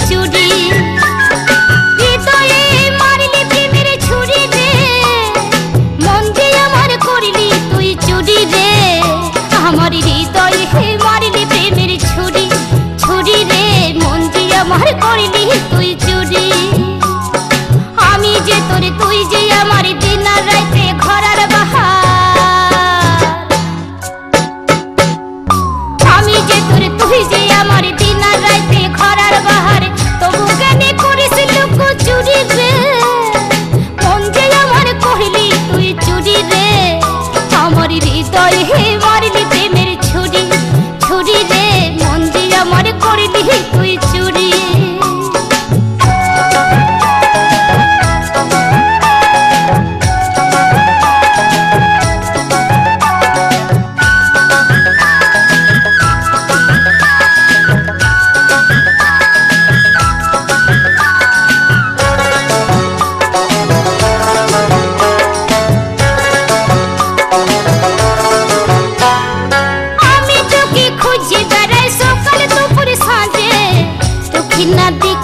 চুরি। হৃদয়ে মারলি প্রেমের ছুরি রে, মন যে আমার করলি তুই চুরি রে। আমার হৃদয়ে মারলি প্রেমের ছুরি, ছুরি রে, মন যে আমার করলি তুই চুরি। আমি যে তোর তুই যে আমার দিন আর রাইতে ঘরার বাহার। আমি যে তোর তুই যে আমার দিন আর রাইতে ঘরার বাহার, তবু কেন করিস লোক চুরি রে, মন যে আমার কইলি তুই চুরি রে। আমার হৃদয়ে মারলি প্রেমের ছুরি, ছুরি রে, মন যে আমার করলি তুই চুরি। খুঁজে বেড়াই সকাল দুপুর সাঁঝে, তোকে না দেখ